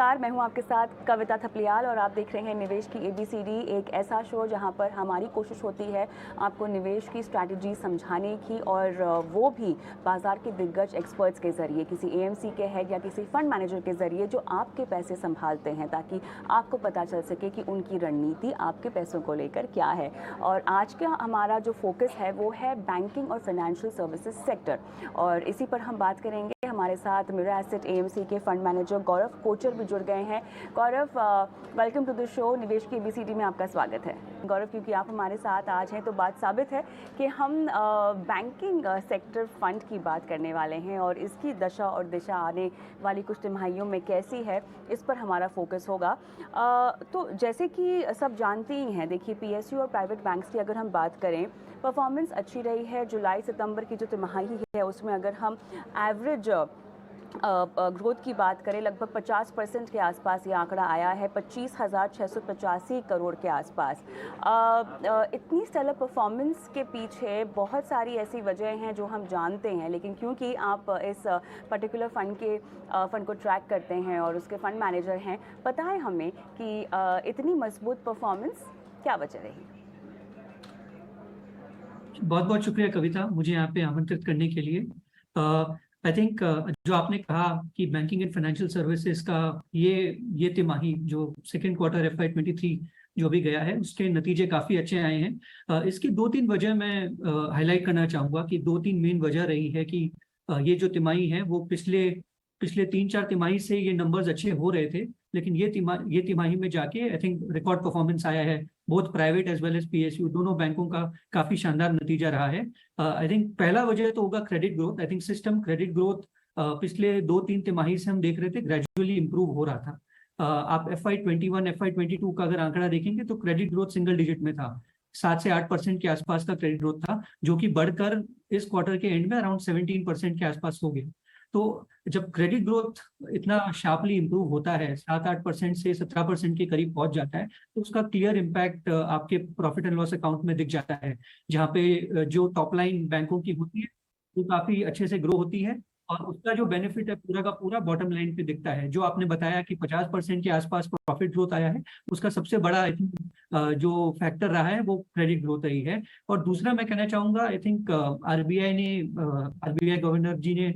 नमस्कार, मैं हूं आपके साथ कविता थपलियाल और आप देख रहे हैं निवेश की एबीसीडी, एक ऐसा शो जहां पर हमारी कोशिश होती है आपको निवेश की स्ट्रैटेजी समझाने की, और वो भी बाजार के दिग्गज एक्सपर्ट्स के ज़रिए, किसी एएमसी के हेड या किसी फंड मैनेजर के ज़रिए जो आपके पैसे संभालते हैं, ताकि आपको पता चल सके कि उनकी रणनीति आपके पैसों को लेकर क्या है। और आज का हमारा जो फोकस है वो है बैंकिंग और फाइनेंशियल सर्विसेज सेक्टर, और इसी पर हम बात करेंगे। हमारे साथ मिरा एसेट एएमसी के फंड मैनेजर गौरव कोचर भी जुड़ गए हैं। गौरव, वेलकम टू द शो। निवेश की एबीसीडी में आपका स्वागत है। गौरव, क्योंकि आप हमारे साथ आज हैं तो बात साबित है कि हम बैंकिंग सेक्टर फंड की बात करने वाले हैं, और इसकी दशा और दिशा आने वाली कुछ तिमाहियों में कैसी है, इस पर हमारा फोकस होगा। तो जैसे कि सब जानते ही हैं, देखिए पीएसयू और प्राइवेट बैंक्स की अगर हम बात करें, परफॉर्मेंस अच्छी रही है। जुलाई सितंबर की जो तिमाही है उसमें अगर हम एवरेज ग्रोथ की बात करें, लगभग 50% के आसपास ये आंकड़ा आया है, 25,685 करोड़ के आसपास। इतनी स्टेलर परफॉर्मेंस के पीछे बहुत सारी ऐसी वजह हैं जो हम जानते हैं, लेकिन क्योंकि आप इस पर्टिकुलर फंड को ट्रैक करते हैं और उसके फंड मैनेजर हैं, पता है हमें कि इतनी मजबूत परफॉर्मेंस क्या वजह रही? बहुत बहुत शुक्रिया कविता, मुझे यहाँ पे आमंत्रित करने के लिए। आई थिंक जो आपने कहा कि बैंकिंग एंड फाइनेंशियल सर्विसेज का ये तिमाही जो सेकेंड क्वार्टर FY23 जो भी गया है, उसके नतीजे काफी अच्छे आए हैं। इसकी दो तीन वजह मैं हाईलाइट करना चाहूंगा कि दो तीन मेन वजह रही है कि ये जो तिमाही है वो पिछले पिछले 3-4 तिमाही से ये नंबर्स अच्छे हो रहे थे, लेकिन ये तिमाही में जाके आई थिंक रिकॉर्ड परफॉर्मेंस आया है। Both private as well as PSU दोनों बैंकों का काफी शानदार नतीजा रहा है। आई थिंक पहला वजह तो होगा credit growth. I think system credit growth पिछले 2-3 तिमाही से हम देख रहे थे ग्रेजुअली इंप्रूव हो रहा था। आप FY21 FY22 का अगर आंकड़ा देखेंगे तो क्रेडिट ग्रोथ सिंगल डिजिट में था, 7 से 8% के आसपास का क्रेडिट ग्रोथ था, जो कि बढ़कर इस क्वार्टर के एंड में अराउंड 17% के आसपास हो गया। तो जब क्रेडिट ग्रोथ इतना शार्पली इंप्रूव होता है, 7-8% से 17% के करीब पहुंच जाता है, तो उसका क्लियर इम्पैक्ट आपके प्रॉफिट एंड लॉस अकाउंट में दिख जाता है, जहाँ पे जो टॉप लाइन बैंकों की होती है वो काफी अच्छे से ग्रो होती है, और उसका जो बेनिफिट है पूरा का पूरा बॉटम लाइन पे दिखता है। जो आपने बताया कि 50% के आसपास प्रॉफिट ग्रोथ आया है, उसका सबसे बड़ा आई थिंक जो फैक्टर रहा है वो क्रेडिट ग्रोथ रही है। और दूसरा मैं कहना चाहूंगा, आई थिंक आरबीआई गवर्नर जी ने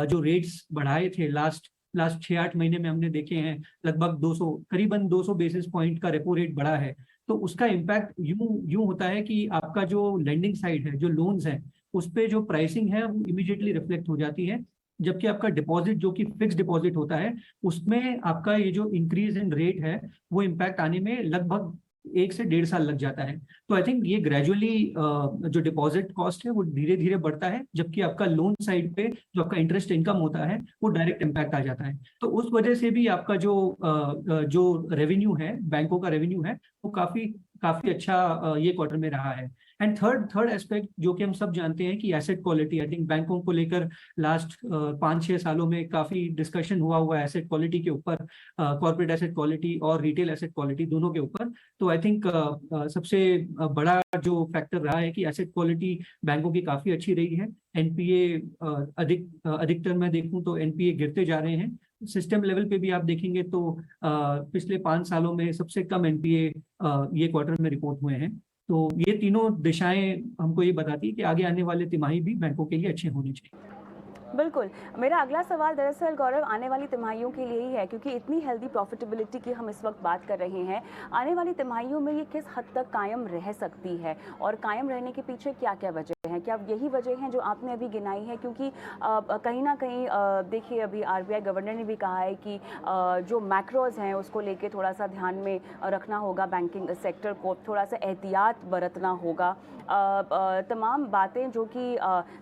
जो रेट्स बढ़ाए थे लास्ट लास्ट 6-8 महीने में हमने देखे हैं, लगभग 200 करीबन 200 बेसिस पॉइंट का रेपो रेट बढ़ा है। तो उसका इम्पैक्ट यूं यूं होता है कि आपका जो लेंडिंग साइड है, जो लोन्स है, उस पे जो प्राइसिंग है वो इमीडिएटली रिफ्लेक्ट हो जाती है, जबकि आपका डिपॉजिट जो कि फिक्स डिपॉजिट होता है, उसमें आपका ये जो इंक्रीज इन रेट है वो इम्पैक्ट आने में लगभग 1 से 1.5 साल लग जाता है। तो आई थिंक ये ग्रेजुअली जो डिपॉजिट कॉस्ट है वो धीरे धीरे बढ़ता है, जबकि आपका लोन साइड पे जो आपका इंटरेस्ट इनकम होता है वो डायरेक्ट इम्पैक्ट आ जाता है। तो उस वजह से भी आपका जो रेवेन्यू है, बैंकों का रेवेन्यू है, वो काफी काफी अच्छा ये क्वार्टर में रहा है। एंड थर्ड एस्पेक्ट जो कि हम सब जानते हैं कि एसेट क्वालिटी, आई थिंक बैंकों को लेकर लास्ट 5-6 सालों में काफी डिस्कशन हुआ है एसेट क्वालिटी के ऊपर, कॉर्पोरेट एसेट क्वालिटी और रिटेल एसेट क्वालिटी दोनों के ऊपर। तो आई थिंक सबसे बड़ा जो फैक्टर रहा है कि एसेट क्वालिटी बैंकों की काफी अच्छी रही है। एनपीए अधिकतर मैं देखूं तो एनपीए गिरते जा रहे हैं। सिस्टम लेवल पे भी आप देखेंगे तो पिछले 5 सालों में सबसे कम एनपीए ये क्वार्टर में रिपोर्ट हुए हैं। तो ये तीनों दिशाएं हमको ये बताती है कि आगे आने वाले तिमाही भी बैंकों के लिए अच्छे होने चाहिए। बिल्कुल। मेरा अगला सवाल दरअसल गौरव आने वाली तिमाहियों के लिए ही है, क्योंकि इतनी हेल्दी प्रॉफिटेबिलिटी की हम इस वक्त बात कर रहे हैं। आने वाली तिमाहियों में ये किस हद तक कायम रह सकती है, और कायम रहने के पीछे क्या क्या वजह हैं? क्या यही वजह हैं जो आपने अभी गिनाई है? क्योंकि कहीं ना कहीं देखिए, अभी आरबीआई गवर्नर ने भी कहा है कि जो मैक्रोज हैं उसको लेके थोड़ा सा ध्यान में रखना होगा, बैंकिंग सेक्टर को थोड़ा सा एहतियात बरतना होगा। तमाम बातें जो कि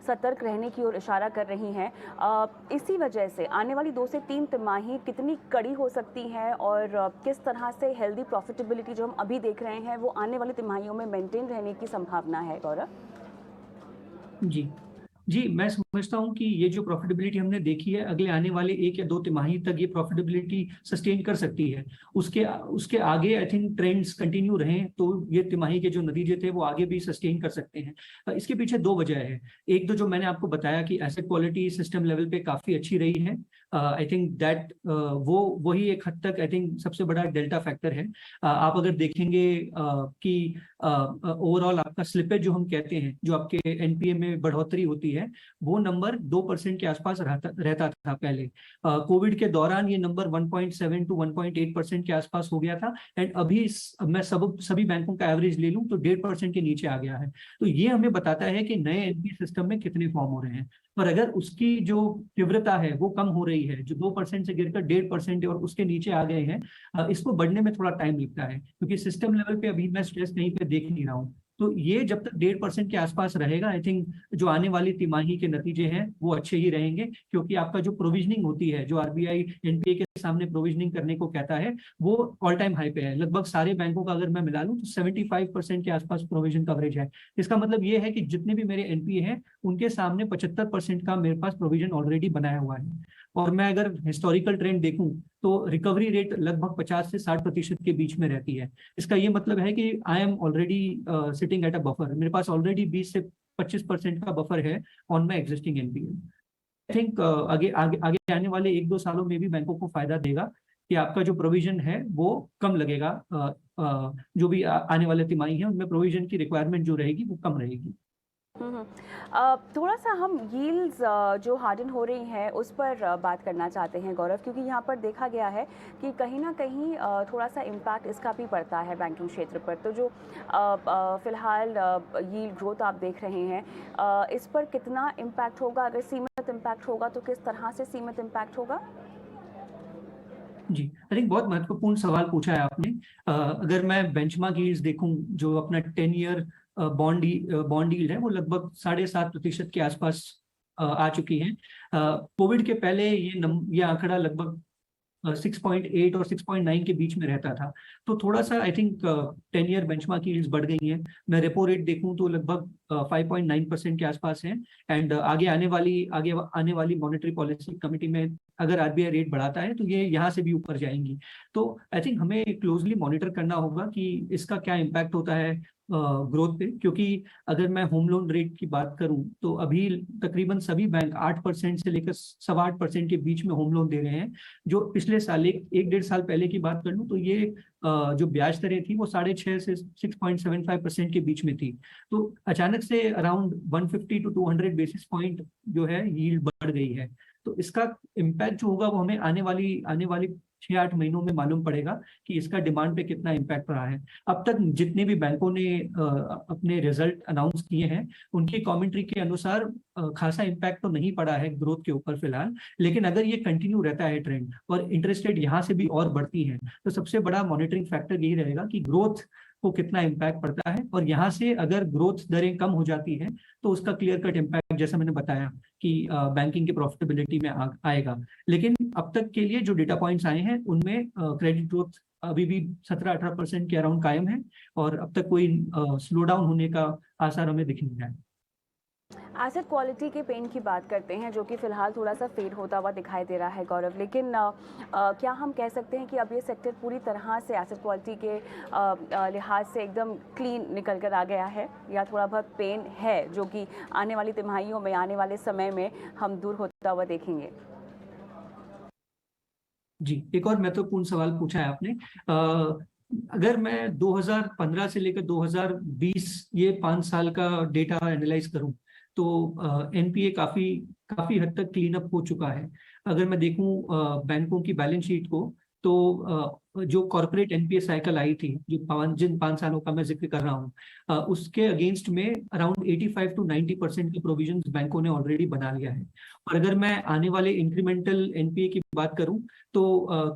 सतर्क रहने की ओर इशारा कर रही हैं। इसी वजह से आने वाली 2 से 3 तिमाही कितनी कड़ी हो सकती हैं, और किस तरह से हेल्दी प्रॉफिटेबिलिटी जो हम अभी देख रहे हैं वो आने वाली तिमाहियों में मेंटेन रहने की संभावना है, गौरव? जी जी, मैं समझ समझता हूँ कि ये जो प्रॉफिटेबिलिटी हमने देखी है अगले आने वाले 1 या 2 तिमाही तक ये प्रॉफिटेबिलिटी सस्टेन कर सकती है। उसके उसके आगे आई थिंक ट्रेंड्स कंटिन्यू रहें तो ये तिमाही के जो नतीजे थे वो आगे भी सस्टेन कर सकते हैं। इसके पीछे 2 वजह है। एक तो जो मैंने आपको बताया कि एसेट क्वालिटी सिस्टम लेवल पे काफी अच्छी रही है। आई थिंक दैट वही एक हद तक आई थिंक सबसे बड़ा डेल्टा फैक्टर है। आप अगर देखेंगे कि ओवरऑल आपका स्लिपेज जो हम कहते हैं, जो आपके एनपीए में बढ़ोतरी होती है, वो नंबर 2% के आसपास रहता था पहले। कोविड के दौरान ये नंबर 1.7 to 1.8% के आसपास हो गया था, एंड अभी मैं सभी बैंकों का एवरेज ले लूं तो 1.5% के नीचे आ गया है। तो ये हमें बताता है कि नए एनपीए सिस्टम में कितने फॉर्म हो रहे हैं। पर अगर उसकी जो तीव्रता है वो कम हो रही है, जो 2% से गिरकर 1.5% और उसके नीचे आ गए हैं, इसको बढ़ने में थोड़ा टाइम लगता है, क्योंकि सिस्टम लेवल पे अभी मैं स्ट्रेस कहीं पे देख नहीं रहा हूँ। तो ये जब तक 1.5% के आसपास रहेगा, आई थिंक जो आने वाली तिमाही के नतीजे हैं वो अच्छे ही रहेंगे, क्योंकि आपका जो प्रोविजनिंग होती है, जो आरबीआई एनपीए के सामने प्रोविजनिंग करने को कहता है, वो ऑल टाइम हाई पे है। लगभग सारे बैंकों का अगर मैं मिला लूं तो 75% के आसपास प्रोविजन कवरेज है। इसका मतलब ये है कि जितने भी मेरे एनपीए हैं उनके सामने 75% का मेरे पास प्रोविजन ऑलरेडी बनाया हुआ है। और मैं अगर हिस्टोरिकल ट्रेंड देखूं तो रिकवरी रेट लगभग 50 से 60% के बीच में रहती है। इसका ये मतलब है कि I am already sitting at a buffer. मेरे पास ऑलरेडी 20 से 25% का बफर है on my existing NPA. I think आगे आगे आगे आने वाले 1-2 सालों में भी बैंकों को फायदा देगा कि आपका जो प्रोविजन है वो कम लगेगा। जो भी आने वाले तिमाही है उनमें प्रोविजन की रिक्वायरमेंट जो रहेगी वो कम रहेगी। थोड़ा सा हम यील्ड्स जो हार्डन हो रही हैं उस पर बात करना चाहते हैं गौरव, क्योंकि यहाँ पर देखा गया है कि कहीं ना कहीं थोड़ा सा इम्पैक्ट इसका भी पड़ता है बैंकिंग क्षेत्र पर। तो जो फिलहाल यील्ड ग्रोथ आप देख रहे हैं, इस पर कितना इम्पैक्ट होगा? अगर सीमित इम्पैक्ट होगा तो किस तरह से सीमित इम्पैक्ट होगा? जी, आई थिंक बहुत महत्वपूर्ण सवाल पूछा है आपने। अगर मैं बेंचमार्क यील्ड्स देखूं, जो अपना 10 ईयर बॉन्ड यील्ड है वो लगभग 7.5% के आसपास आ चुकी है। कोविड के पहले ये आंकड़ा लगभग 6.8 और 6.9 के बीच में रहता था। तो थोड़ा सा I think 10 year benchmark yields बढ़ गई हैं। मैं रेपो रेट देखूं तो लगभग 5.9% के आसपास है। एंड आगे आने वाली मॉनेटरी पॉलिसी कमेटी में अगर आरबीआई रेट बढ़ाता है तो ये यहाँ से भी ऊपर जाएंगी। तो आई थिंक हमें क्लोजली मॉनिटर करना होगा कि इसका क्या इम्पैक्ट होता है ग्रोथ पे, क्योंकि अगर मैं होम लोन रेट की बात करूं तो अभी तकरीबन सभी बैंक 8% से लेकर 8.25% के बीच में होम लोन दे रहे हैं। जो पिछले साल 1-1.5 साल पहले की बात कर लूं तो ये जो ब्याज दरें थी वो 6.5 से 6.75% के बीच में थी। तो अचानक से अराउंड 150 to 200 बेसिस पॉइंट जो है यील्ड बढ़ गई है। तो इसका इम्पैक्ट जो होगा वो हमें आने वाली 6-8 महीनों में मालूम पड़ेगा कि इसका डिमांड पे कितना इम्पैक्ट रहा है। अब तक जितने भी बैंकों ने अपने रिजल्ट अनाउंस किए हैं उनकी कमेंट्री के अनुसार खासा इम्पैक्ट तो नहीं पड़ा है ग्रोथ के ऊपर फिलहाल। लेकिन अगर ये कंटिन्यू रहता है ट्रेंड और इंटरेस्ट रेट यहाँ से भी और बढ़ती है तो सबसे बड़ा मॉनिटरिंग फैक्टर यही रहेगा कि ग्रोथ को कितना इम्पैक्ट पड़ता है। और यहाँ से अगर ग्रोथ दरें कम हो जाती है तो उसका क्लियर कट इम्पैक्ट, जैसा मैंने बताया, कि बैंकिंग की प्रॉफिटेबिलिटी में आएगा। लेकिन अब तक के लिए जो डेटा पॉइंट्स आए हैं उनमें क्रेडिट ग्रोथ अभी भी 17-18% के अराउंड कायम है, और अब तक कोई स्लो डाउन होने का आसार हमें दिख नहीं रहा है। एसेट क्वालिटी के पेन की बात करते हैं, जो कि फ़िलहाल थोड़ा सा फेड होता हुआ दिखाई दे रहा है गौरव, लेकिन क्या हम कह सकते हैं कि अब ये सेक्टर पूरी तरह से एसेट क्वालिटी के लिहाज से एकदम क्लीन निकल कर आ गया है, या थोड़ा बहुत पेन है जो कि आने वाली तिमाहियों में, आने वाले समय में हम दूर होता हुआ देखेंगे? जी, एक और महत्वपूर्ण सवाल पूछा है आपने। अगर मैं 2015 से लेकर 2020 ये 5 साल का डेटा एनालाइज करूं तो एनपीए काफी हद तक क्लीन अप हो चुका है। अगर मैं देखूं बैंकों की बैलेंस शीट को तो जो कॉर्पोरेट एनपीए साइकिल आई थी, जिन 5 सालों का मैं जिक्र कर रहा हूँ, उसके अगेंस्ट में अराउंड 85 to 90% के प्रोविजन बैंकों ने ऑलरेडी बना लिया है। और अगर मैं आने वाले इंक्रीमेंटल एनपीए की बात करूं तो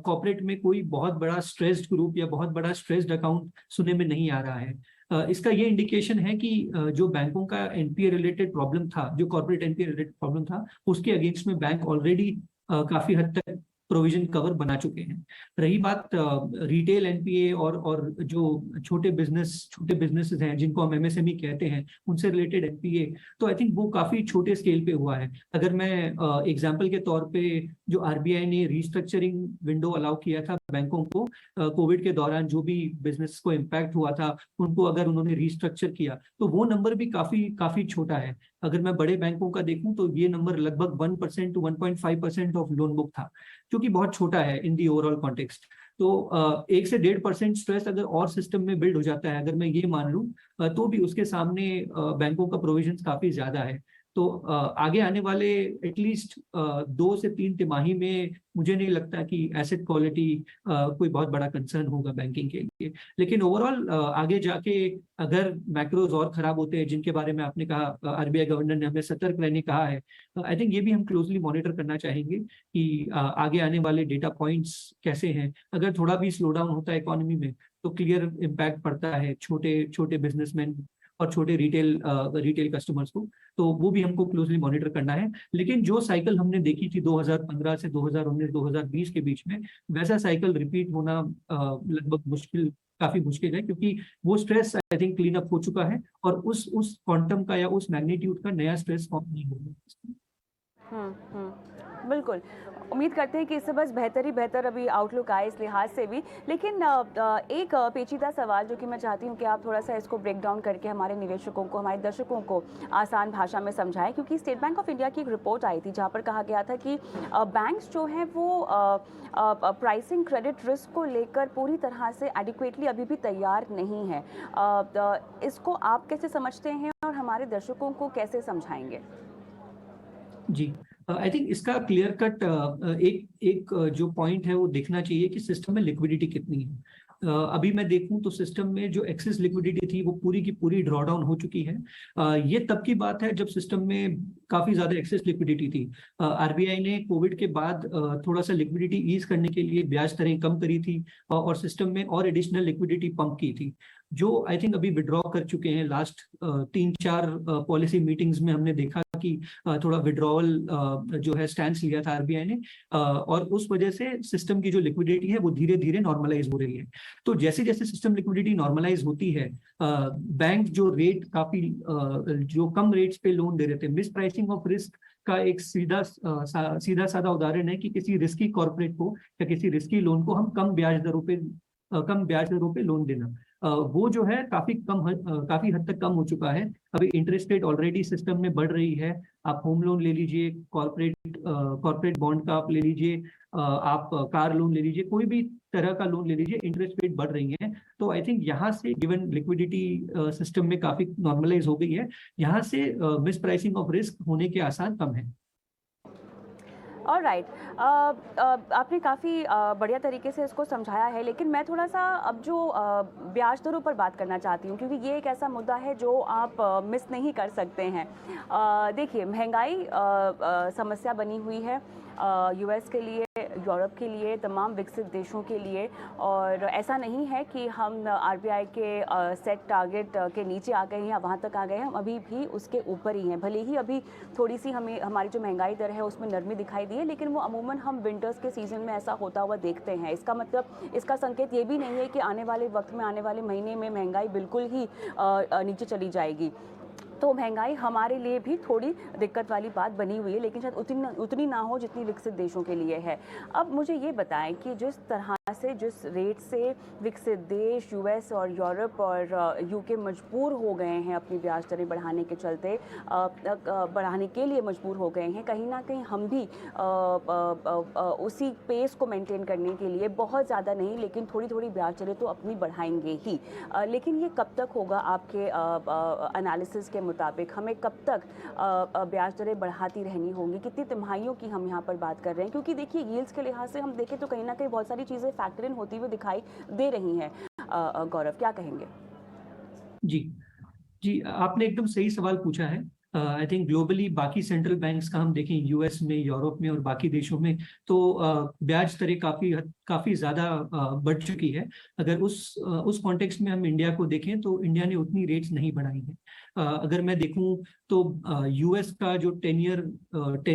कॉर्पोरेट में कोई बहुत बड़ा स्ट्रेस्ड ग्रुप या बहुत बड़ा स्ट्रेस्ड अकाउंट सुनने में नहीं आ रहा है। इसका ये इंडिकेशन है कि जो बैंकों का एनपीए रिलेटेड प्रॉब्लम था, जो कॉर्पोरेट एनपीए रिलेटेड प्रॉब्लम था, उसके अगेंस्ट में बैंक ऑलरेडी काफी हद तक प्रोविजन कवर बना चुके हैं। रही बात रिटेल एनपीए और जो छोटे बिजनेसेस हैं जिनको हम एमएसएमई कहते हैं, उनसे रिलेटेड एनपीए, तो आई थिंक वो काफी छोटे स्केल पे हुआ है। अगर मैं एग्जांपल के तौर पे, जो आरबीआई ने रीस्ट्रक्चरिंग विंडो अलाउ किया था बैंकों को कोविड के दौरान, जो भी बिजनेस को इम्पैक्ट हुआ था उनको अगर उन्होंने रीस्ट्रक्चर किया, तो वो नंबर भी काफी छोटा है। अगर मैं बड़े बैंकों का देखूं तो ये नंबर लगभग 1% to 1.5% ऑफ लोन बुक था, जो कि बहुत छोटा है इन दी ओवरऑल कॉन्टेक्स्ट। तो 1 से 1.5% स्ट्रेस अगर और सिस्टम में बिल्ड हो जाता है, अगर मैं ये मान लूं, तो भी उसके सामने बैंकों का प्रोविजन काफी ज्यादा है। तो आगे आने वाले एटलीस्ट 2 से 3 तिमाही में मुझे नहीं लगता कि एसेट क्वालिटी कोई बहुत बड़ा कंसर्न होगा बैंकिंग के लिए। लेकिन ओवरऑल आगे जाके अगर मैक्रोज और खराब होते हैं, जिनके बारे में आपने कहा, आरबीआई गवर्नर ने हमें सतर्क रहने कहा है, आई थिंक ये भी हम क्लोजली मॉनिटर करना चाहेंगे कि आगे आने वाले डेटा पॉइंट्स कैसे हैं। अगर थोड़ा भी स्लो डाउन होता है इकोनॉमी में तो क्लियर इम्पैक्ट पड़ता है छोटे बिजनेसमैन और छोटे रिटेल कस्टमर्स को, तो वो भी हमको क्लोजली मॉनिटर करना है। लेकिन जो साइकिल हमने देखी थी 2015 से 2019 2020 के बीच में, वैसा साइकिल रिपीट होना लगभग काफी मुश्किल है, क्योंकि वो stress I think clean up हो चुका है और उस क्वांटम का या उस मैग्नीट्यूड का नया स्ट्रेस फॉर्म नहीं होगा। बिल्कुल, उम्मीद करते हैं कि इससे बस बेहतर ही बेहतर अभी आउटलुक आए इस लिहाज से भी। लेकिन एक पेचीदा सवाल जो कि मैं चाहती हूँ कि आप थोड़ा सा इसको ब्रेक डाउन करके हमारे निवेशकों को, हमारे दर्शकों को आसान भाषा में समझाएं, क्योंकि स्टेट बैंक ऑफ इंडिया की एक रिपोर्ट आई थी जहाँ पर कहा गया था कि बैंक्स जो हैं वो प्राइसिंग क्रेडिट रिस्क को लेकर पूरी तरह से एडिक्वेटली अभी भी तैयार नहीं है। इसको आप कैसे समझते हैं और हमारे दर्शकों को कैसे समझाएंगे? जी, आई थिंक इसका क्लियर कट एक जो पॉइंट है वो देखना चाहिए कि सिस्टम में लिक्विडिटी कितनी है। अभी मैं देखूं तो सिस्टम में जो एक्सेस लिक्विडिटी थी वो पूरी की पूरी ड्रॉ डाउन हो चुकी है। ये तब की बात है जब सिस्टम में काफी ज्यादा एक्सेस लिक्विडिटी थी। आरबीआई ने कोविड के बाद थोड़ा सा लिक्विडिटी ईज करने के लिए ब्याज दरें कम करी थी और सिस्टम में और एडिशनल लिक्विडिटी पंप की थी, जो आई थिंक अभी विड्रॉ कर चुके हैं। लास्ट 3-4 पॉलिसी मीटिंग्स में हमने देखा कि थोड़ा विड्रॉवल जो है स्टैंस लिया था आरबीआई ने, और उस वजह से सिस्टम की जो लिक्विडिटी है वो धीरे धीरे नॉर्मलाइज हो रही है। तो जैसे जैसे सिस्टम लिक्विडिटी नॉर्मलाइज होती है, बैंक जो रेट काफी जो कम रेट्स पे लोन दे रहे थे, मिस प्राइसिंग ऑफ रिस्क का एक सीधा साधा उदाहरण है कि किसी रिस्की कॉर्पोरेट को या किसी रिस्की लोन को हम कम ब्याज दरों पे लोन देना, वो जो है काफी हद तक कम हो चुका है। अभी इंटरेस्ट रेट ऑलरेडी सिस्टम में बढ़ रही है। आप होम लोन ले लीजिए, कॉर्पोरेट बॉन्ड का आप ले लीजिए, आप कार लोन ले लीजिए, कोई भी तरह का लोन ले लीजिए, इंटरेस्ट रेट बढ़ रही है। तो आई थिंक यहाँ से गिवन लिक्विडिटी सिस्टम में काफी नॉर्मलाइज हो गई है, यहाँ से मिस प्राइसिंग ऑफ रिस्क होने के आसार कम है। ऑलराइट, आपने काफ़ी बढ़िया तरीके से इसको समझाया है, लेकिन मैं थोड़ा सा अब जो ब्याज दरों पर बात करना चाहती हूँ, क्योंकि ये एक ऐसा मुद्दा है जो आप मिस नहीं कर सकते हैं। देखिए, महंगाई समस्या बनी हुई है यूएस के लिए, यूरोप के लिए, तमाम विकसित देशों के लिए, और ऐसा नहीं है कि हम आरबीआई के सेट टारगेट के नीचे आ गए हैं या वहाँ तक आ गए हैं, हम अभी भी उसके ऊपर ही हैं। भले ही अभी थोड़ी सी हमारी जो महंगाई दर है उसमें नरमी दिखाई दी है, लेकिन वो अमूमन हम विंटर्स के सीज़न में ऐसा होता हुआ देखते हैं। इसका मतलब, इसका संकेत ये भी नहीं है कि आने वाले वक्त में, आने वाले महीने में महंगाई बिल्कुल ही नीचे चली जाएगी। तो महंगाई हमारे लिए भी थोड़ी दिक्कत वाली बात बनी हुई है, लेकिन शायद उतनी ना हो जितनी विकसित देशों के लिए है। अब मुझे ये बताएं कि जिस तरह से, जिस रेट से विकसित देश यूएस और यूरोप और यूके मजबूर हो गए हैं अपनी ब्याज दरें बढ़ाने के चलते, बढ़ाने के लिए मजबूर हो गए हैं, कहीं ना कहीं हम भी उसी पेस को मेंटेन करने के लिए बहुत ज़्यादा नहीं लेकिन थोड़ी थोड़ी ब्याज दरें तो अपनी बढ़ाएंगे ही। लेकिन ये कब तक होगा आपके एनालिसिस के मुताबिक? हमें कब तक ब्याज दरें बढ़ाती रहनी होंगी? कितनी तिमाहियों की हम यहाँ पर बात कर रहे हैं? क्योंकि देखिए, यील्ड्स के लिहाज से हम देखें तो कहीं ना कहीं बहुत सारी चीज़ें फैक्टर इन होती हुई दिखाई दे रही हैं। गौरव, क्या कहेंगे? जी, आपने एकदम सही सवाल पूछा है। आई थिंक ग्लोबली बाकी सेंट्रल बैंक्स का हम देखें, यूएस में, यूरोप में और बाकी देशों में, तो ब्याज दरें काफी ज्यादा बढ़ चुकी है। अगर उस कॉन्टेक्स्ट में हम इंडिया को देखें तो इंडिया ने उतनी रेट्स नहीं बढ़ाई है। अगर मैं देखूं तो यूएस का जो 10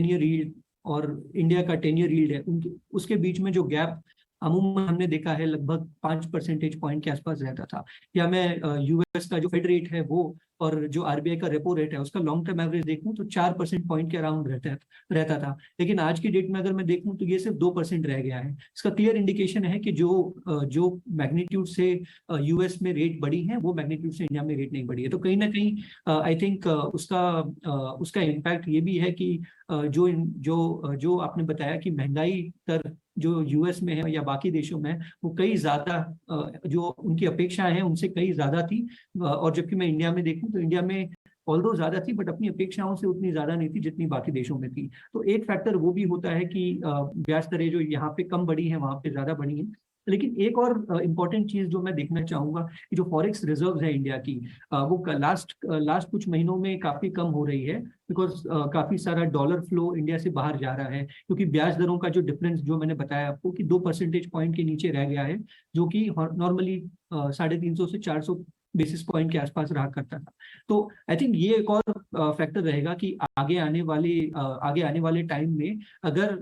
ईयर और इंडिया का 10 ईयर यील्ड है, उनके उसके बीच में जो गैप अमूमन हमने देखा है लगभग 5 परसेंटेज पॉइंट के आसपास रहता था। या मैं यूएस का जो फेड रेट है वो और जो आरबीआई का रेपो रेट है उसका लॉन्ग टर्म एवरेज देखूं तो 4% पॉइंट के अराउंड रहता था। लेकिन आज की डेट में अगर मैं देखूं तो ये सिर्फ 2% रह गया है। इसका क्लियर इंडिकेशन है कि जो मैग्नीट्यूड से यूएस में रेट बढ़ी है वो मैग्नीट्यूड से इंडिया में रेट नहीं बढ़ी है। तो कहीं ना कहीं आई थिंक उसका इम्पैक्ट ये भी है कि जो आपने बताया कि महंगाई दर जो यूएस में है या बाकी देशों में है वो कई ज्यादा जो उनकी अपेक्षाएं हैं उनसे कई ज्यादा थी। और जबकि मैं इंडिया में देखूं तो इंडिया में ऑल्दो ज्यादा थी बट अपनी अपेक्षाओं से उतनी ज्यादा नहीं थी जितनी बाकी देशों में थी। तो एक फैक्टर वो भी होता है कि ब्याज दरें जो यहाँ पे कम बढ़ी है वहां पे ज्यादा बढ़ी है। लेकिन एक और इम्पॉर्टेंट चीज जो मैं देखना चाहूंगा कि जो फॉरेक्स रिजर्व्स है इंडिया की वो लास्ट कुछ महीनों में काफी कम हो रही है बिकॉज काफी सारा डॉलर फ्लो इंडिया से बाहर जा रहा है क्योंकि ब्याज दरों का जो डिफरेंस जो मैंने बताया आपको कि 2 परसेंटेज पॉइंट के नीचे रह गया है जो कि नॉर्मली 350 से 400 बेसिस पॉइंट के आसपास रहा करता था। तो आई थिंक ये एक और फैक्टर रहेगा कि आगे आने वाले टाइम में अगर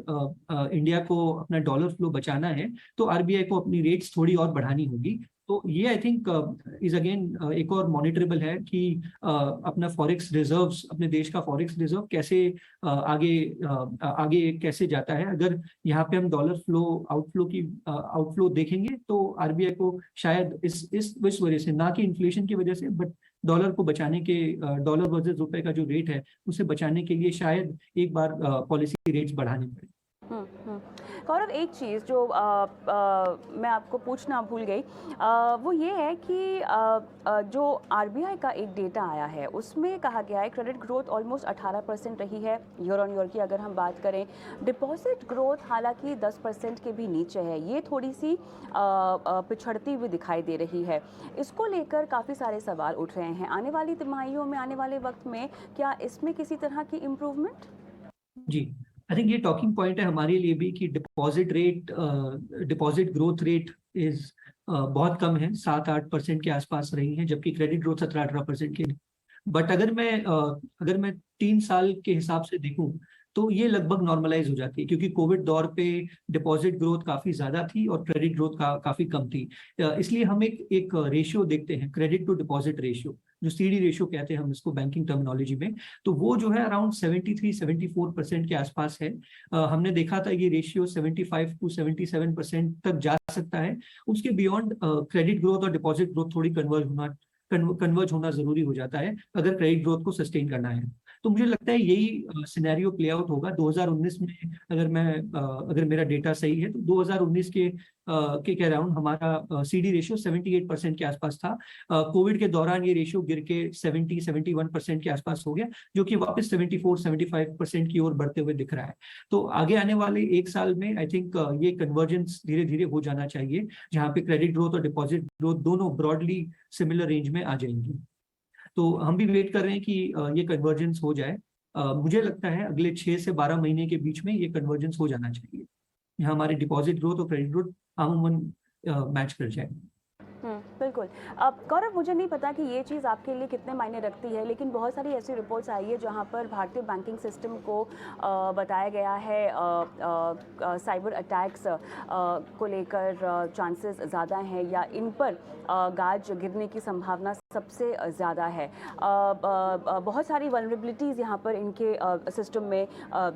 इंडिया को अपना डॉलर फ्लो बचाना है तो आरबीआई को अपनी रेट्स थोड़ी और बढ़ानी होगी। तो ये आई थिंक इज अगेन एक और मॉनिटरेबल है कि अपना फॉरेक्स रिजर्व्स अपने देश का फॉरेक्स रिजर्व कैसे आगे कैसे जाता है। अगर यहाँ पे हम डॉलर फ्लो आउटफ्लो देखेंगे तो आरबीआई को शायद इस वजह से ना कि इन्फ्लेशन की वजह से बट डॉलर को बचाने के डॉलर वर्सेस रुपए का जो रेट है उसे बचाने के लिए शायद एक बार पॉलिसी रेट्स बढ़ाने पड़े। गौरव, एक चीज़ जो मैं आपको पूछना भूल गई वो ये है कि जो आरबीआई का एक डेटा आया है उसमें कहा गया है क्रेडिट ग्रोथ ऑलमोस्ट 18% रही है ईयर ऑन ईयर की अगर हम बात करें। डिपॉजिट ग्रोथ हालांकि 10% के भी नीचे है, ये थोड़ी सी पिछड़ती हुई दिखाई दे रही है। इसको लेकर काफ़ी सारे सवाल उठ रहे हैं। आने वाली तिमाहियों में, आने वाले वक्त में क्या इसमें किसी तरह की इम्प्रूवमेंट? जी, आई थिंक ये टॉकिंग पॉइंट है हमारे लिए भी कि डिपॉजिट ग्रोथ रेट इज बहुत कम है, 7-8% के आसपास रही है जबकि क्रेडिट ग्रोथ 17-18% के। बट अगर मैं 3 साल के हिसाब से देखूं तो ये लगभग नॉर्मलाइज हो जाती है क्योंकि कोविड दौर पे डिपॉजिट ग्रोथ काफी ज्यादा थी और क्रेडिट ग्रोथ काफी कम थी। इसलिए हम एक रेशियो देखते हैं, क्रेडिट टू डिपॉजिट रेशियो, जो सीडी रेशियो कहते हैं हम इसको बैंकिंग टर्मिनोलॉजी में। तो वो जो है अराउंड 73-74% के आसपास है। हमने देखा था ये रेशियो 75-77% तक जा सकता है। उसके बियॉन्ड क्रेडिट ग्रोथ और डिपॉजिट ग्रोथ थोड़ी कन्वर्ज होना जरूरी हो जाता है अगर क्रेडिट ग्रोथ को सस्टेन करना है। तो मुझे लगता है यही सिनेरियो प्ले आउट होगा 2019 में। अगर मेरा डेटा सही है तो 2019 के अराउंड हमारा सीडी रेशियो 78% के आसपास था। कोविड के दौरान ये रेशियो गिर के 70-71% के आसपास हो गया जो कि वापस 74-75% की ओर बढ़ते हुए दिख रहा है। तो आगे आने वाले एक साल में आई थिंक ये कन्वर्जेंस धीरे धीरे हो जाना चाहिए जहाँ पे क्रेडिट ग्रोथ और डिपॉजिट ग्रोथ दोनों ब्रॉडली सिमिलर रेंज में आ जाएंगी। तो हम भी वेट कर रहे हैं कि ये कन्वर्जेंस हो जाए। मुझे लगता है अगले 6 से 12 महीने के बीच में ये कन्वर्जेंस हो जाना चाहिए, यहाँ हमारे डिपॉजिट ग्रोथ और क्रेडिट ग्रोथ अमूमन मैच कर जाएंगे। बिल्कुल। अब गौरव, मुझे नहीं पता कि ये चीज़ आपके लिए कितने मायने रखती है, लेकिन बहुत सारी ऐसी रिपोर्ट्स आई है जहाँ पर भारतीय बैंकिंग सिस्टम को बताया गया है साइबर अटैक्स को लेकर चांसेस ज़्यादा हैं या इन पर गाज गिरने की संभावना सबसे ज़्यादा है। बहुत सारी वल्नरेबिलिटीज़ यहाँ पर इनके सिस्टम में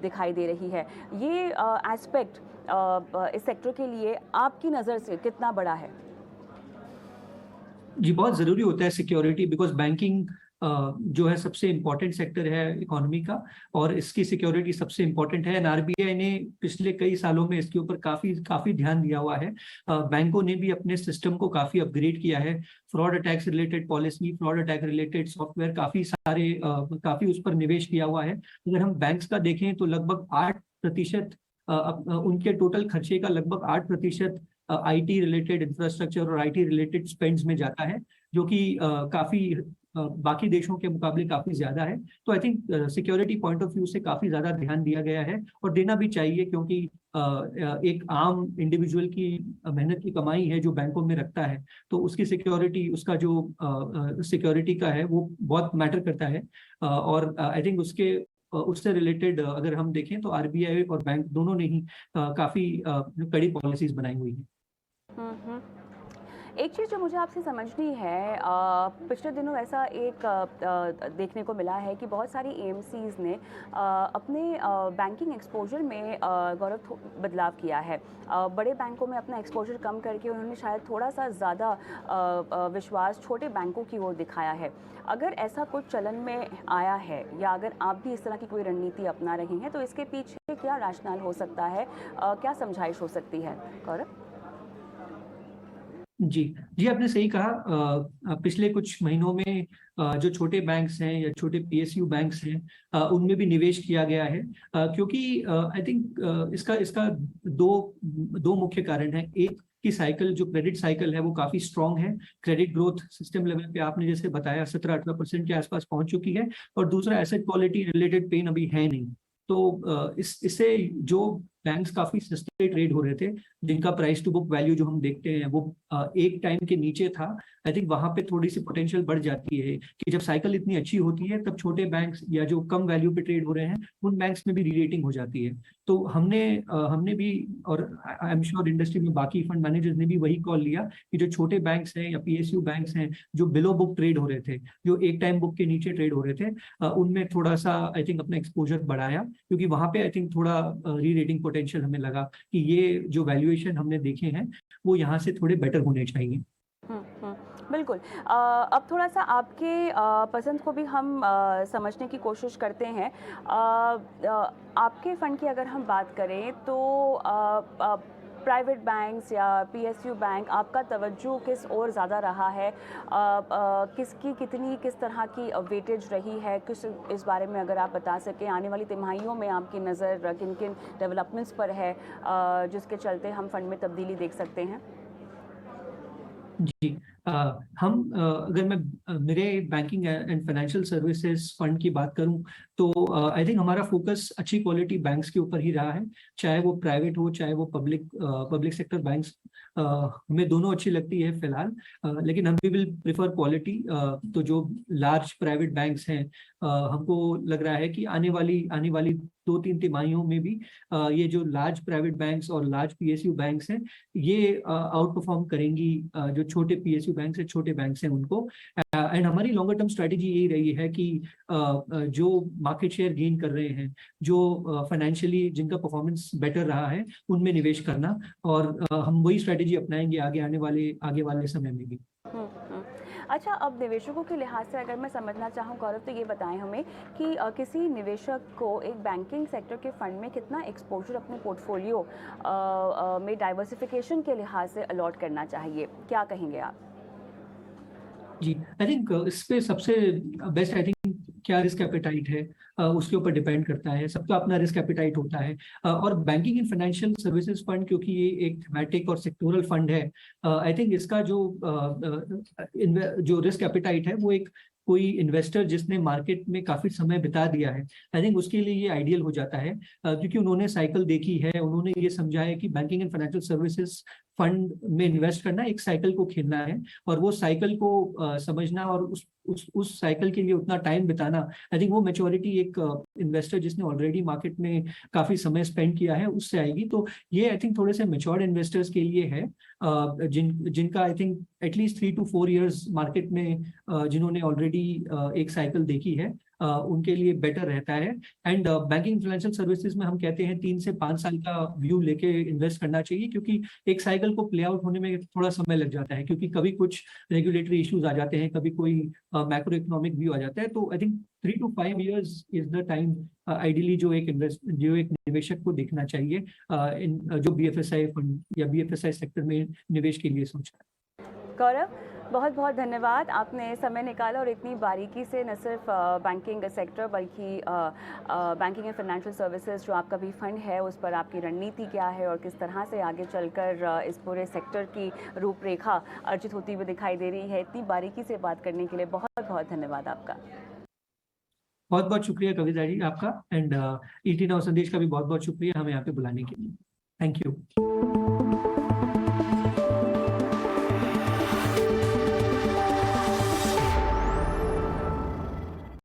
दिखाई दे रही है। ये एस्पेक्ट इस सेक्टर के लिए आपकी नज़र से कितना बड़ा है? जी, बहुत जरूरी होता है सिक्योरिटी बिकॉज बैंकिंग जो है सबसे इम्पोर्टेंट सेक्टर है इकोनॉमी का और इसकी सिक्योरिटी सबसे इम्पोर्टेंट है। आरबीआई ने पिछले कई सालों में इसके ऊपर काफी ध्यान दिया हुआ है। बैंकों ने भी अपने सिस्टम को काफी अपग्रेड किया है। Fraud attacks related policy, fraud attack related software, काफी उस पर निवेश किया हुआ है। अगर हम बैंक्स का देखें तो लगभग 8% उनके टोटल खर्चे का लगभग 8% आईटी रिलेटेड इंफ्रास्ट्रक्चर और आईटी रिलेटेड स्पेंड्स में जाता है जो कि काफी बाकी देशों के मुकाबले काफी ज्यादा है। तो I think security point of view से काफी ज्यादा ध्यान दिया गया है और देना भी चाहिए क्योंकि एक आम इंडिविजुअल की मेहनत की कमाई है जो बैंकों में रखता है तो उसकी सिक्योरिटी, उसका जो सिक्योरिटी का है वो बहुत मैटर करता है। और आई थिंक उसके उससे रिलेटेड अगर हम देखें तो आरबीआई और बैंक दोनों ने ही काफी कड़ी पॉलिसीज बनाई हुई है। हम्म। एक चीज़ जो मुझे आपसे समझनी है, पिछले दिनों ऐसा एक देखने को मिला है कि बहुत सारी एएमसीज़ ने अपने बैंकिंग एक्सपोजर में गौरव बदलाव किया है। बड़े बैंकों में अपना एक्सपोजर कम करके उन्होंने शायद थोड़ा सा ज़्यादा विश्वास छोटे बैंकों की ओर दिखाया है। अगर ऐसा कुछ चलन में आया है या अगर आप भी इस तरह की कोई रणनीति अपना रहे हैं तो इसके पीछे क्या राशनल हो सकता है, क्या समझाइश हो सकती है गौरव? जी जी, आपने सही कहा। पिछले कुछ महीनों में जो छोटे बैंक्स हैं या छोटे पीएसयू बैंक्स हैं, उनमें भी निवेश किया गया है, क्योंकि आई थिंक इसका इसका दो मुख्य कारण है। एक की साइकिल, जो क्रेडिट साइकिल है वो काफी स्ट्रांग है। क्रेडिट ग्रोथ सिस्टम लेवल पे आपने जैसे बताया 17-18% के आसपास पहुंच चुकी है। और दूसरा, एसेट क्वालिटी रिलेटेड पेन अभी है नहीं। तो इससे जो बैंक्स काफी सस्ते ट्रेड हो रहे थे, जिनका प्राइस टू बुक वैल्यू जो हम देखते हैं वो एक टाइम के नीचे था, आई थिंक वहां पे थोड़ी सी पोटेंशियल बढ़ जाती है कि जब साइकिल इतनी अच्छी होती है तब छोटे बैंक्स या जो कम वैल्यू पे ट्रेड हो रहे हैं उन बैंक्स में भी रीरेटिंग हो जाती है। तो हमने भी, और आई एम श्योर इंडस्ट्री में बाकी फंड मैनेजर्स ने भी वही कॉल लिया कि जो छोटे बैंक्स हैं या पीएसयू बैंक्स हैं जो बिलो बुक ट्रेड हो रहे थे, जो एक टाइम बुक के नीचे ट्रेड हो रहे थे, उनमें थोड़ा सा आई थिंक अपना एक्सपोजर बढ़ाया, क्योंकि वहां पे आई थिंक थोड़ा री रेटिंग पोटेंशियल हमें लगा कि ये जो वैल्यूएशन हमने देखे हैं वो यहाँ से थोड़े बेटर होने चाहिए। बिल्कुल। अब थोड़ा सा आपके पसंद को भी हम समझने की कोशिश करते हैं। आपके फ़ंड की अगर हम बात करें तो प्राइवेट बैंक्स या पीएसयू बैंक, आपका तवज्जो किस ओर ज़्यादा रहा है? किसकी कितनी किस तरह की वेटेज रही है, कुछ इस बारे में अगर आप बता सकें। आने वाली तिमाहियों में आपकी नज़र किन किन डेवलपमेंट्स पर है जिसके चलते हम फंड में तब्दीली देख सकते हैं? जी, अगर मैं मेरे banking and financial services fund की बात करूं तो आई थिंक हमारा फोकस अच्छी क्वालिटी बैंक्स के ऊपर ही रहा है, चाहे वो प्राइवेट हो चाहे वो पब्लिक सेक्टर बैंक्स। हमें दोनों अच्छी लगती है फिलहाल, लेकिन हम भी विल प्रिफर क्वालिटी। तो जो लार्ज प्राइवेट बैंक्स हैं, हमको लग रहा है कि आने वाली 2-3 तिमाहियों में भी ये जो लार्ज प्राइवेट बैंक्स और लार्ज पीएसयू बैंक्स हैं ये आउट परफॉर्म करेंगी जो छोटे पीएसयू बैंक से छोटे बैंक हैं उनको। एंड हमारी लॉन्गर टर्म स्ट्रेटेजी यही रही है कि जो मार्केट शेयर गेन कर रहे हैं, जो फाइनेंशियली जिनका परफॉर्मेंस बेटर रहा है, उनमें निवेश करना। और हम वही स्ट्रेटेजी अपनाएंगे आगे वाले समय में भी। हम्म। अच्छा, अब निवेशकों के लिहाज से अगर मैं समझना चाहूँ गौरव, तो ये बताएं हमें कि किसी निवेशक को एक बैंकिंग सेक्टर के फंड में कितना एक्सपोजर अपने पोर्टफोलियो में डाइवर्सिफिकेशन के लिहाज से अलॉट करना चाहिए, क्या कहेंगे आप? जी, आई थिंक इस पे सबसे बेस्ट, आई थिंक क्या रिस्क एपेटाइट है उसके ऊपर डिपेंड करता है। सबका अपना रिस्क एपेटाइट होता है। और banking and financial services fund, क्योंकि ये एक थीमेटिक और सेक्टोरल फंड है, आई थिंक इसका जो रिस्क एपेटाइट है वो एक कोई इन्वेस्टर जिसने मार्केट में काफी समय बिता दिया है, आई थिंक उसके लिए ये आइडियल हो जाता है, क्योंकि उन्होंने साइकिल देखी है, उन्होंने ये समझा है कि banking and financial services fund में इन्वेस्ट करना एक साइकिल को खेलना है, और वो साइकिल को समझना और उस साइकिल के लिए उतना टाइम बिताना, आई थिंक वो मैच्योरिटी एक इन्वेस्टर जिसने ऑलरेडी मार्केट में काफी समय स्पेंड किया है उससे आएगी। तो ये आई थिंक थोड़े से मैच्योर्ड इन्वेस्टर्स के लिए है, जिनका I think at least 3 to 4 years market में जिन्होंने ऑलरेडी एक साइकिल देखी है, उनके लिए बेटर रहता है। एंड बैंकिंग फाइनेंशियल सर्विसेज में हम कहते हैं 3 से 5 साल का व्यू लेके इन्वेस्ट करना चाहिए, क्योंकि एक साइकिल को प्ले आउट होने में थोड़ा समय लग जाता है, क्योंकि कभी कुछ रेगुलेटरी इश्यूज आ जाते हैं, कभी कोई मैक्रो इकोनॉमिक व्यू आ जाता है। तो I think 3 to 5 years is the time ideally जो एक निवेशक को देखना चाहिए जो बीएफएसआई फंड या बीएफएसआई सेक्टर में निवेश के लिए सोच रहा है। गौरव, बहुत बहुत धन्यवाद, आपने समय निकाला और इतनी बारीकी से न सिर्फ बैंकिंग सेक्टर बल्कि बैंकिंग एंड फाइनेंशियल सर्विसेज जो आपका भी फंड है उस पर आपकी रणनीति क्या है और किस तरह से आगे चलकर इस पूरे सेक्टर की रूपरेखा अर्जित होती हुई दिखाई दे रही है। इतनी बारीकी से बात करने के लिए बहुत बहुत धन्यवाद आपका। बहुत बहुत शुक्रिया कविता जी आपका, एंड ईटी नाउ संदेश का भी बहुत बहुत शुक्रिया हमें यहाँ पे बुलाने के लिए। Thank you.